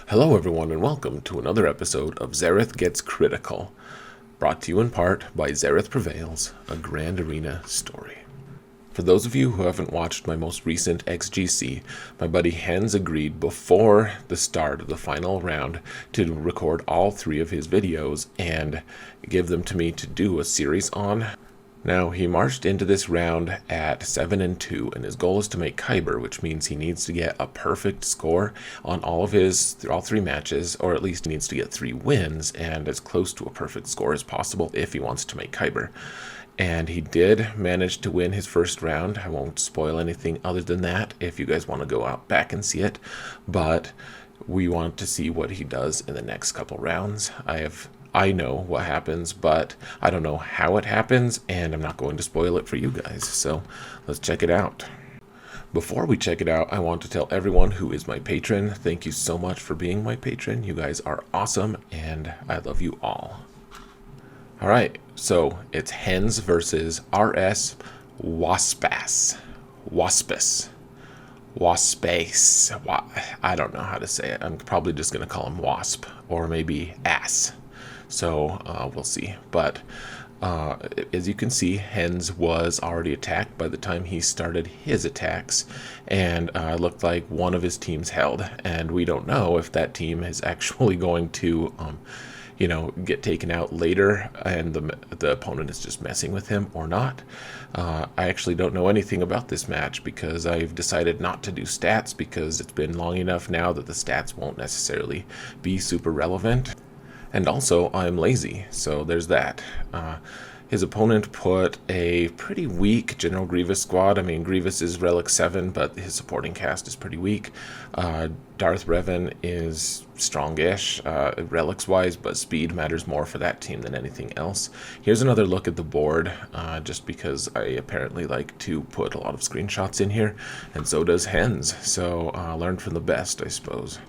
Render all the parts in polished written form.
Hello everyone and welcome to another episode of Xaereth Gets Critical, brought to you in part by Xaereth Prevails, a Grand Arena story. For those of you who haven't watched my most recent XGC, my buddy H3nz agreed before the start of the final round to record all 3 of his videos and give them to me to do a series on. Now, he marched into this round at 7-2, and his goal is to make Kyber, which means he needs to get a perfect score on all 3 matches, or at least he needs to get 3 wins, and as close to a perfect score as possible if he wants to make Kyber. And he did manage to win his first round. I won't spoil anything other than that if you guys want to go out back and see it, but we want to see what he does in the next couple rounds. I know what happens, but I don't know how it happens, and I'm not going to spoil it for you guys, so let's check it out. Before we check it out, I want to tell everyone who is my patron, thank you so much for being my patron. You guys are awesome, and I love you all. Alright, so it's H3nz versus RS WaspAS. WaspAS. I don't know how to say it. I'm probably just going to call him Wasp, or maybe Ass. So we'll see. But as you can see, H3nz was already attacked by the time he started his attacks, and it looked like one of his teams held, and we don't know if that team is actually going to get taken out later and the opponent is just messing with him or not. I actually don't know anything about this match because I've decided not to do stats because it's been long enough now that the stats won't necessarily be super relevant. And also, I'm lazy, so there's that. His opponent put a pretty weak General Grievous squad. I mean, Grievous is Relic 7, but his supporting cast is pretty weak. Darth Revan is strongish, relics-wise, but speed matters more for that team than anything else. Here's another look at the board, just because I apparently like to put a lot of screenshots in here, and so does H3nz, so learn from the best, I suppose.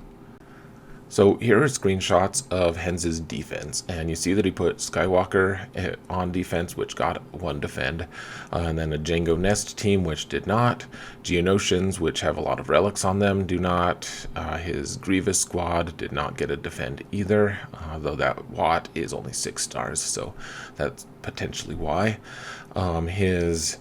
So here are screenshots of H3nz's defense, and you see that he put Skywalker on defense, which got 1 defend, and then a Jango Nest team, which did not. Geonosians, which have a lot of relics on them, do not. His Grievous squad did not get a defend either, though that Watt is only 6 stars, so that's potentially why. His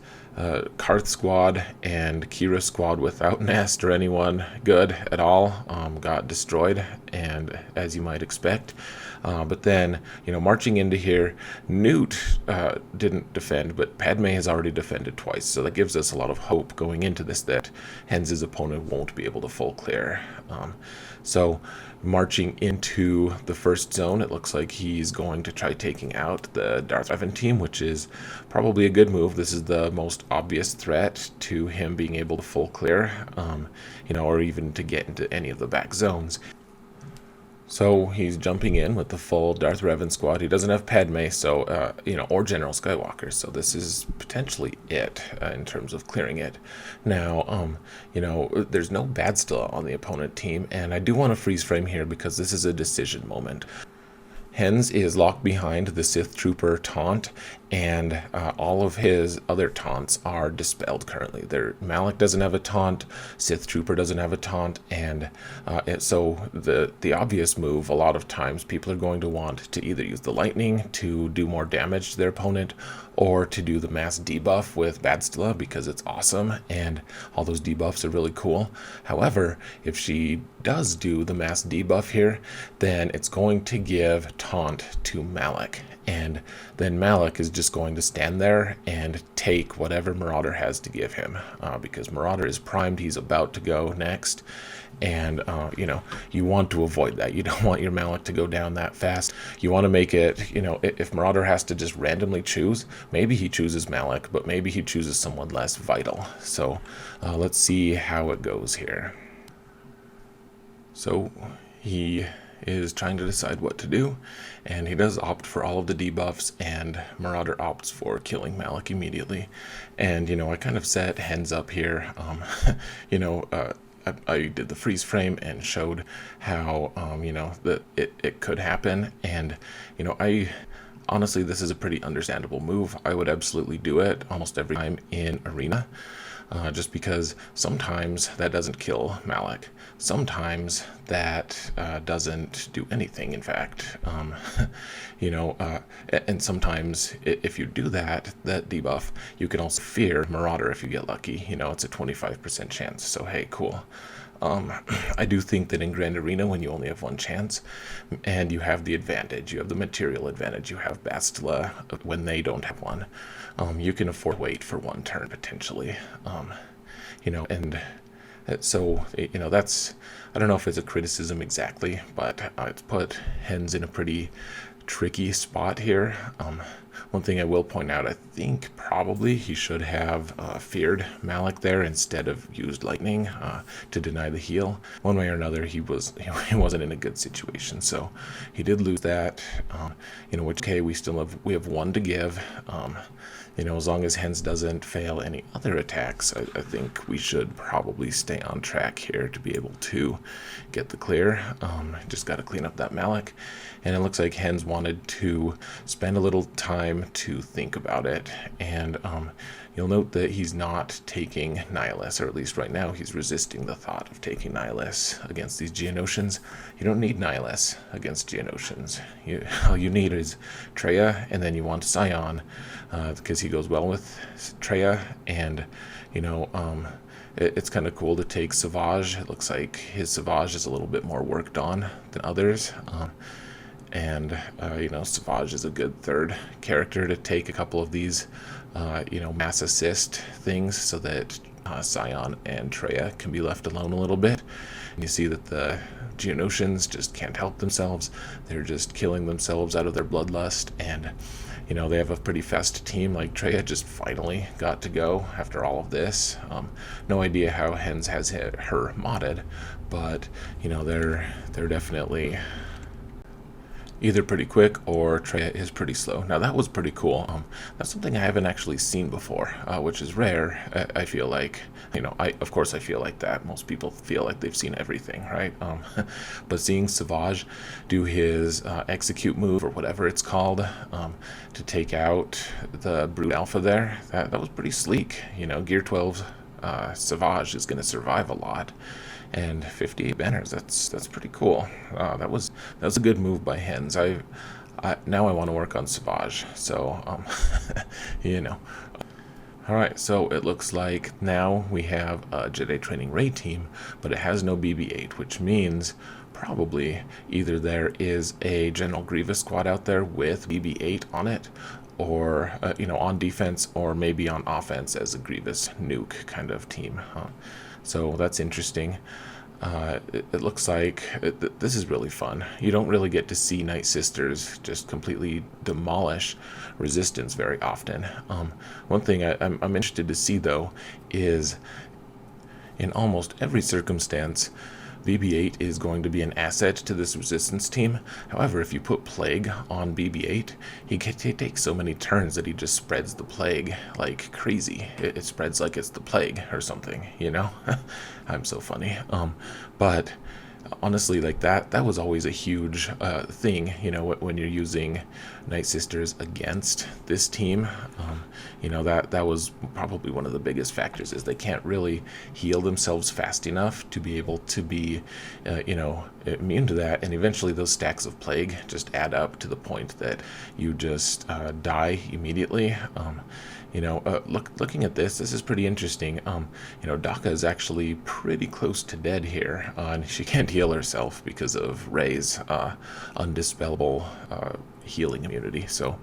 Karth squad and Kira squad without Nest or anyone good at all got destroyed, and as you might expect. But then, marching into here, Newt didn't defend, but Padme has already defended twice, so that gives us a lot of hope going into this that H3nz's opponent won't be able to full clear. So marching into the first zone, it looks like he's going to try taking out the Darth Revan team, which is probably a good move. This is the most obvious threat to him being able to full clear, or even to get into any of the back zones. So he's jumping in with the full Darth Revan squad. He doesn't have Padme, so or General Skywalker. So this is potentially it in terms of clearing it. Now, there's no Badstilla on the opponent team, and I do want to freeze frame here because this is a decision moment. H3nz is locked behind the Sith Trooper taunt, and all of his other taunts are dispelled currently. Malak doesn't have a taunt, Sith Trooper doesn't have a taunt, and so the obvious move, a lot of times people are going to want to either use the lightning to do more damage to their opponent, or to do the mass debuff with Badstilla because it's awesome, and all those debuffs are really cool. However, if she does do the mass debuff here, then it's going to give taunt to Malak, and then Malak is just going to stand there and take whatever Marauder has to give him, because Marauder is primed, he's about to go next, and you want to avoid that. You don't want your Malak to go down that fast. You want to make it, if Marauder has to just randomly choose, maybe he chooses Malak, but maybe he chooses someone less vital. So let's see how it goes here. So he is trying to decide what to do, and he does opt for all of the debuffs, and Marauder opts for killing Malak immediately. And I kind of set H3nz up here. I did the freeze frame and showed how that it could happen, and I honestly, this is a pretty understandable move. I would absolutely do it almost every time in Arena. just because sometimes that doesn't kill Malik. Sometimes that doesn't do anything, in fact. And sometimes if you do that debuff, you can also fear Marauder if you get lucky. It's a 25% chance. So, hey, cool. I do think that in Grand Arena, when you only have one chance, and you have the advantage, you have the material advantage, you have Bastila when they don't have one, you can afford to wait for one turn potentially. And so, that's, I don't know if it's a criticism exactly, but it's put H3nz in a pretty tricky spot here. One thing I will point out, I think probably he should have feared Malik there instead of used lightning to deny the heal. One way or another, he wasn't in a good situation, so he did lose that. Which okay, we have one to give. As long as H3nz doesn't fail any other attacks, I think we should probably stay on track here to be able to get the clear. Just got to clean up that Malik. And it looks like H3nz wanted to spend a little time to think about it. And you'll note that he's not taking Nihilus, or at least right now he's resisting the thought of taking Nihilus against these Geonosians. You don't need Nihilus against Geonosians. All you need is Treya, and then you want Scion, because he goes well with Treya, and it's kind of cool to take Savage. It looks like his Savage is a little bit more worked on than others. Savage is a good third character to take a couple of these, mass assist things so that Scion and Treya can be left alone a little bit. And you see that the Geonosians just can't help themselves. They're just killing themselves out of their bloodlust, and they have a pretty fast team. Like Treya just finally got to go after all of this. No idea how H3nz has her modded, but they're definitely either pretty quick or Treya is pretty slow. Now that was pretty cool. That's something I haven't actually seen before, which is rare. I feel like, of course I feel like that. Most people feel like they've seen everything, right? But seeing Savage do his execute move, or whatever it's called, to take out the Brute Alpha there, that was pretty sleek. Gear 12 Savage is going to survive a lot. And 58 banners, that's pretty cool. That was a good move by H3nz. Now I want to work on Savage, so Alright, so it looks like now we have a Jedi training raid team, but it has no BB-8, which means probably either there is a General Grievous squad out there with BB-8 on it, or on defense, or maybe on offense as a Grievous nuke kind of team. So that's interesting. It looks like this is really fun. You don't really get to see Night Sisters just completely demolish resistance very often. One thing I'm interested to see, though, is in almost every circumstance, BB-8 is going to be an asset to this resistance team. However, if you put Plague on BB-8, he takes so many turns that he just spreads the Plague like crazy. It spreads like it's the Plague or something, I'm so funny. But honestly, like that was always a huge thing, when you're using Night Sisters against this team. That was probably one of the biggest factors, is they can't really heal themselves fast enough to be able to be immune to that, and eventually those stacks of Plague just add up to the point that you just die immediately. Looking at this is pretty interesting. Daka is actually pretty close to dead here, and she can't heal herself because of Rey's undispellable healing immunity. So,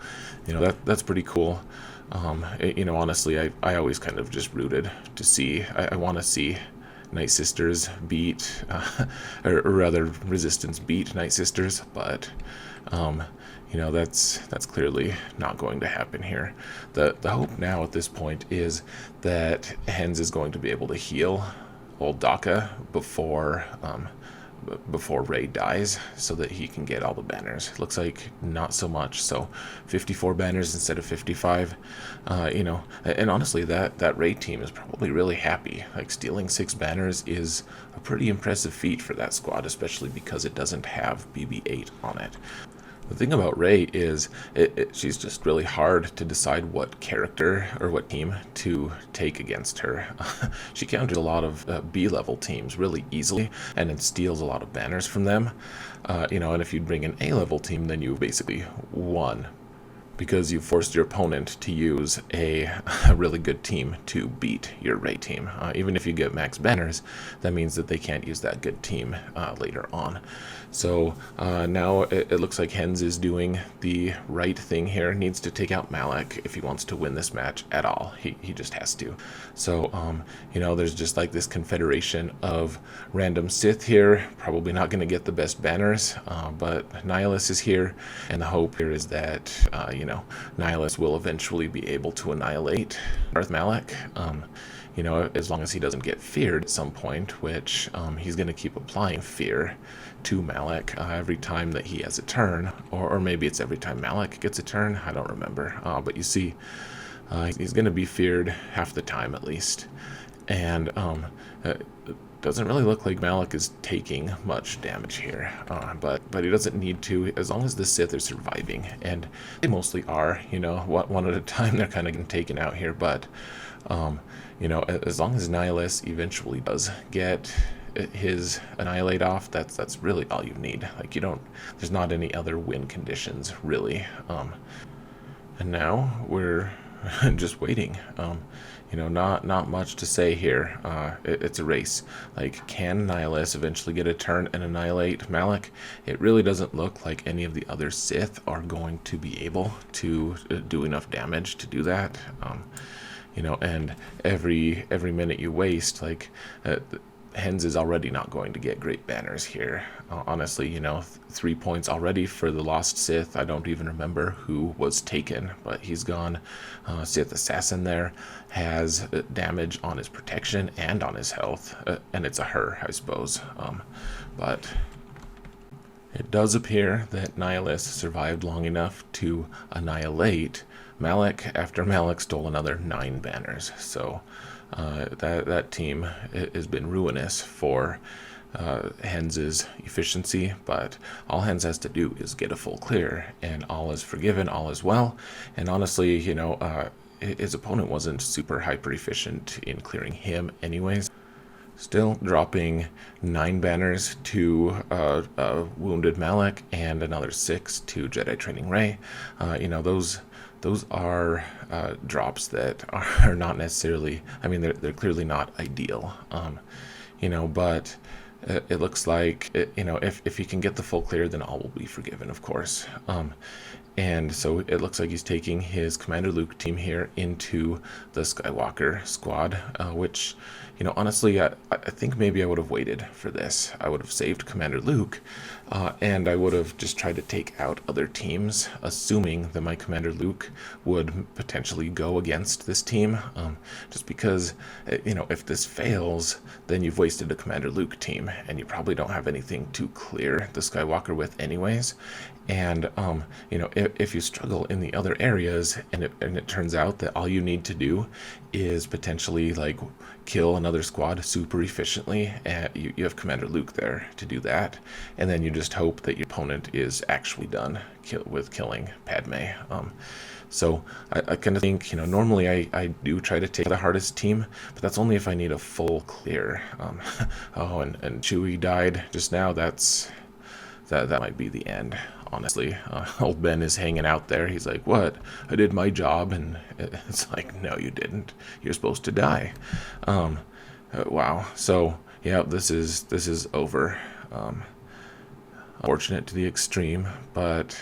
that's pretty cool. Honestly, I always kind of just rooted to see. I want to see Night Sisters beat, or rather, Resistance beat Night Sisters, but that's clearly not going to happen here. The hope now at this point is that H3nz is going to be able to heal old Daka before Rey dies, so that he can get all the banners. Looks like not so much. So 54 banners instead of 55. And honestly, that Rey team is probably really happy. Like, stealing 6 banners is a pretty impressive feat for that squad, especially because it doesn't have BB-8 on it. The thing about Ray is she's just really hard to decide what character or what team to take against her. She counters a lot of B-level teams really easily and then steals a lot of banners from them. And if you bring an A-level team, then you basically won, because you forced your opponent to use a really good team to beat your Ray team. Even if you get max banners, that means that they can't use that good team later on. So now it looks like H3nz is doing the right thing here. Needs to take out Malik if he wants to win this match at all. He just has to. So, there's just like this confederation of random Sith here. Probably not going to get the best banners, but Nihilus is here, and the hope here is that, Nihilus will eventually be able to annihilate Darth Malik. As long as he doesn't get feared at some point, which he's going to keep applying fear to Malik every time that he has a turn, or maybe it's every time Malik gets a turn, I don't remember, but you see he's going to be feared half the time at least, and it doesn't really look like Malik is taking much damage here, but he doesn't need to, as long as the Sith are surviving, and they mostly are, one at a time. They're kind of getting taken out here, but as long as Nihilus eventually does get his annihilate off, that's really all you need. Like, there's not any other win conditions really. And now we're just waiting. Not much to say here. It's a race. Like, can Nihilus eventually get a turn and annihilate Malik? It really doesn't look like any of the other Sith are going to be able to do enough damage to do that. And every minute you waste, like, H3nz is already not going to get great banners here. Honestly, 3 points already for the Lost Sith. I don't even remember who was taken, but he's gone. Sith Assassin there has damage on his protection and on his health, and it's a her, I suppose. But it does appear that Nihilus survived long enough to annihilate Malik after Malik stole another 9 banners. So that team has been ruinous for H3nz's efficiency, but all H3nz has to do is get a full clear, and all is forgiven, all is well. And honestly, his opponent wasn't super hyper efficient in clearing him anyways. Still dropping 9 banners to wounded Malik and another 6 to Jedi Training Ray. Those are drops that are not necessarily, they're clearly not ideal, but it looks like, if he can get the full clear, then all will be forgiven, of course. And so it looks like he's taking his Commander Luke team here into the Skywalker squad, which, honestly, I think maybe I would have waited for this. I would have saved Commander Luke, and I would have just tried to take out other teams, assuming that my Commander Luke would potentially go against this team, just because, if this fails, then you've wasted a Commander Luke team, and you probably don't have anything to clear the Skywalker with anyways. And if you struggle in the other areas, and it turns out that all you need to do is potentially like kill another squad super efficiently, and you have Commander Luke there to do that, and then you just hope that your opponent is actually done with killing Padme. So I kind of think, normally I do try to take the hardest team, but that's only if I need a full clear. And Chewie died just now. That might be the end, honestly. Old Ben is hanging out there. He's like, what? I did my job. And it's like, no, you didn't. You're supposed to die. Wow. So, yeah, this is over. Unfortunate to the extreme, but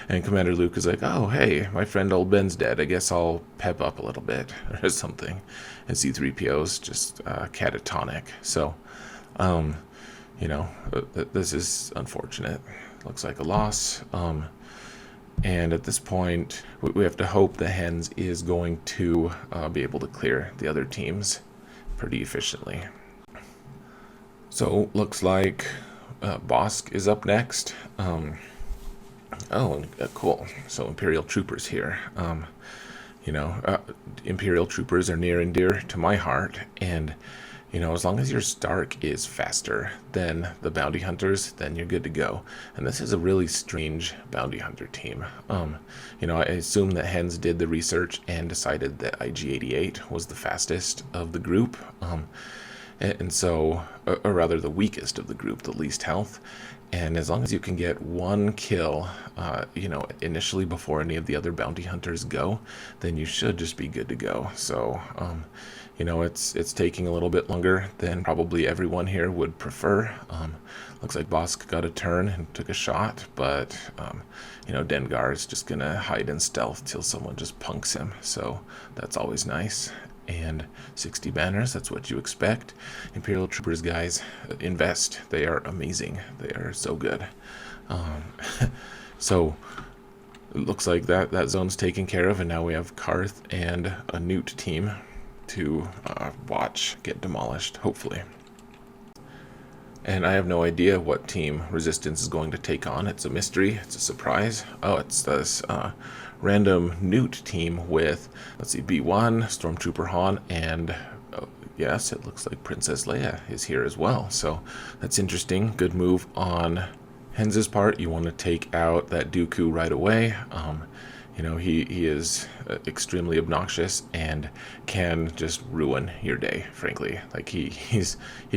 and Commander Luke is like, oh, hey, my friend Old Ben's dead. I guess I'll pep up a little bit or something. And C-3PO's just catatonic. So, this is unfortunate. Looks like a loss. And at this point, we have to hope that H3nz is going to be able to clear the other teams pretty efficiently. So, looks like Bosk is up next. Cool. So, Imperial Troopers here. Imperial Troopers are near and dear to my heart, and You know, as long as your Stark is faster than the bounty hunters, then you're good to go. And this is a really strange bounty hunter team. You know, I assume that Hens did the research and decided that IG-88 was the fastest of the group. And so, or rather the weakest of the group, the least health. And as long as you can get one kill, you know, initially before any of the other bounty hunters go, then you should just be good to go. So, you know, it's taking a little bit longer than probably everyone here would prefer. Looks like Bosk got a turn and took a shot, but, you know, Dengar is just going to hide in stealth till someone just punks him. So that's always nice. And 60 banners, that's what you expect. Imperial Troopers, guys, invest. They are amazing. They are so good. So it looks like that zone's taken care of, and now we have Karth and a Newt team to watch get demolished, hopefully. And I have no idea what team Resistance is going to take on. It's a mystery. It's a surprise. Oh, it's this random Newt team with, let's see, B1, Stormtrooper Han, and yes, it looks like Princess Leia is here as well. So that's interesting. Good move on Hens' part. You want to take out that Dooku right away. You know, he is extremely obnoxious and can just ruin your day, frankly. Like, he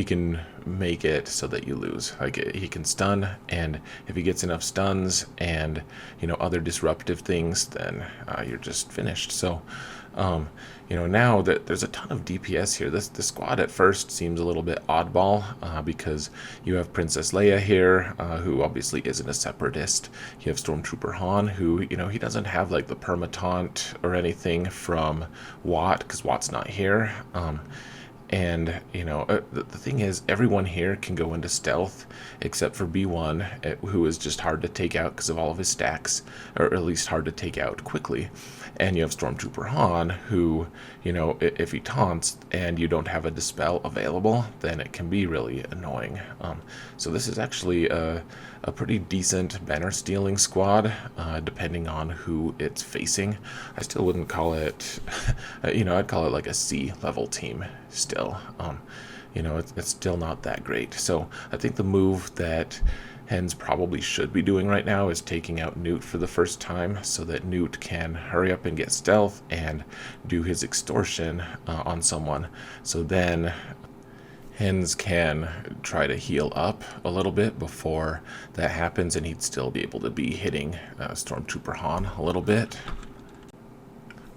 can make it so that you lose. Like, he can stun, and if he gets enough stuns and, you know, other disruptive things, then you're just finished. So, you know, now that there's a ton of DPS here, this squad at first seems a little bit oddball because you have Princess Leia here, who obviously isn't a separatist. You have Stormtrooper Han, who, you know, he doesn't have like the permataunt or anything from Watt because Watt's not here. And, you know, the thing is, everyone here can go into stealth except for B1, who is just hard to take out because of all of his stacks, or at least hard to take out quickly. And you have Stormtrooper Han, who, you know, if he taunts and you don't have a Dispel available, then it can be really annoying. So this is actually a pretty decent banner stealing squad, depending on who it's facing. I still wouldn't call it, you know, I'd call it like a C level team still. You know, it's still not that great. So I think the move that Hens probably should be doing right now is taking out Newt for the first time so that Newt can hurry up and get stealth and do his extortion on someone. So then Hens can try to heal up a little bit before that happens, and he'd still be able to be hitting Stormtrooper Han a little bit.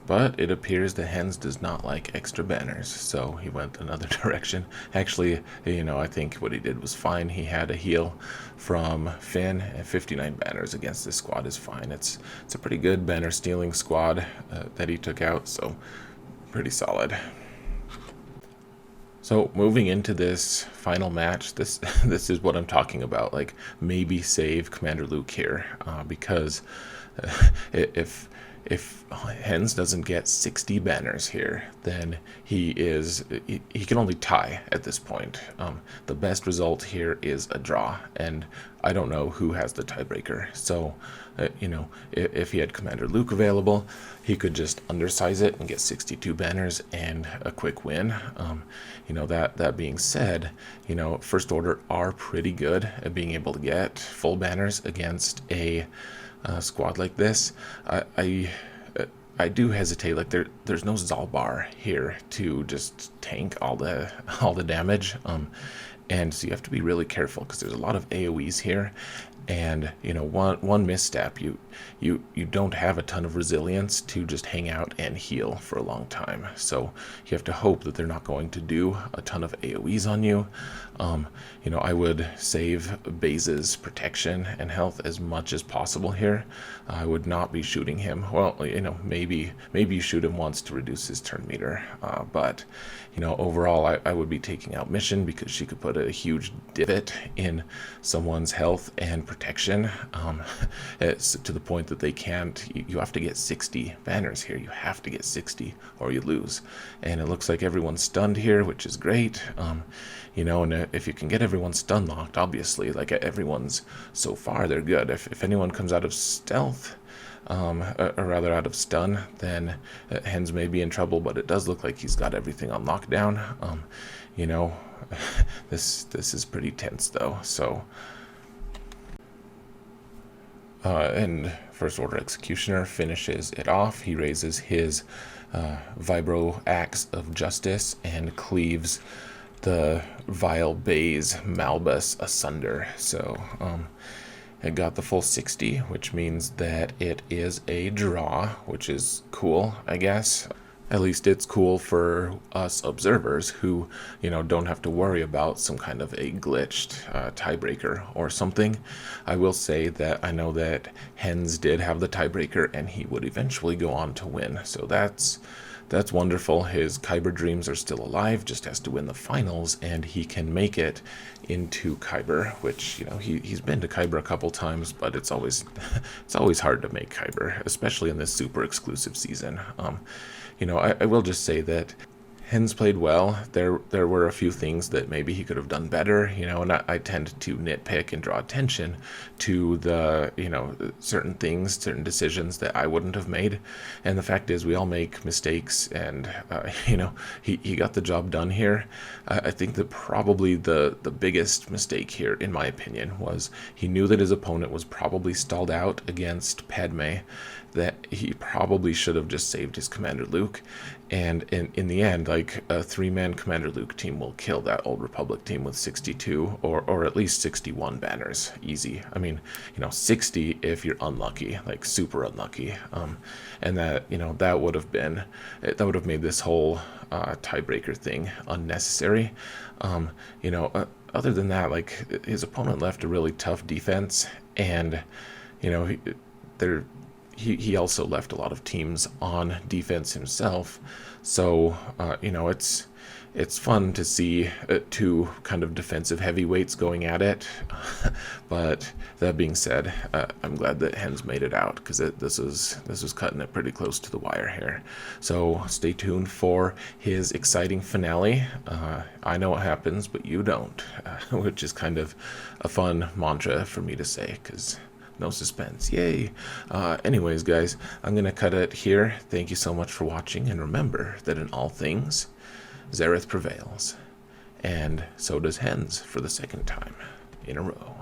But it appears that Hens does not like extra banners, so he went another direction. Actually, you know, I think what he did was fine. He had a heal from Finn, and 59 banners against this squad is fine. It's a pretty good banner stealing squad that he took out, so pretty solid. So moving into this final match, this is what I'm talking about. Like, maybe save Commander Luke here, because if Hens doesn't get 60 banners here, then he can only tie at this point. The best result here is a draw, and I don't know who has the tiebreaker. So, you know, if he had Commander Luke available, he could just undersize it and get 62 banners and a quick win. You know, that being said, you know, First Order are pretty good at being able to get full banners against a squad like this. I do hesitate. Like, there's no Zalbar here to just tank all the damage, and so you have to be really careful because there's a lot of AoEs here, and you know, one misstep, you don't have a ton of resilience to just hang out and heal for a long time. So you have to hope that they're not going to do a ton of AoEs on you. You know, I would save Baze's protection and health as much as possible here. I would not be shooting him. Well, you know, maybe you shoot him once to reduce his turn meter, but you know, overall I would be taking out Mission because she could put a huge divot in someone's health and protection, it's to the point that they can't. You have to get 60 banners here. You have to get 60 or you lose. And it looks like everyone's stunned here, which is great. You know, and if you can get everyone stun locked, obviously, like, everyone's, so far they're good. If anyone comes out of stealth, or rather out of stun, then Hens may be in trouble, but it does look like he's got everything on lockdown. you know, this is pretty tense though. So, and First Order Executioner finishes it off. He raises his vibro axe of justice and cleaves the vile Bay's Malbus asunder. So it got the full 60, which means that it is a draw, which is cool, I guess. At least it's cool for us observers who, don't have to worry about some kind of a glitched tiebreaker or something. I will say that I know that H3nz did have the tiebreaker and he would eventually go on to win. So that's wonderful. His Kyber dreams are still alive, just has to win the finals, and he can make it into Kyber, which, he's been to Kyber a couple times, but it's always hard to make Kyber, especially in this super exclusive season. I will just say that H3nz played well. There were a few things that maybe he could have done better, and I tend to nitpick and draw attention to the, certain things, certain decisions that I wouldn't have made. And the fact is, we all make mistakes, and, he got the job done here. I think that probably the biggest mistake here, in my opinion, was he knew that his opponent was probably stalled out against Padme, that he probably should have just saved his Commander Luke. And in the end, like, a 3-man Commander Luke team will kill that Old Republic team with 62 or at least 61 banners. Easy. I mean, 60 if you're unlucky, like super unlucky. And that, that would have made this whole tiebreaker thing unnecessary. Other than that, like, his opponent left a really tough defense, and, he also left a lot of teams on defense himself. So, it's fun to see two kind of defensive heavyweights going at it. But that being said, I'm glad that H3nz made it out, because this was cutting it pretty close to the wire here. So stay tuned for his exciting finale. I know what happens, but you don't, which is kind of a fun mantra for me to say, because no suspense. Yay. Anyways, guys, I'm going to cut it here. Thank you so much for watching, and remember that in all things, Xaereth prevails. And so does H3nz for the second time in a row.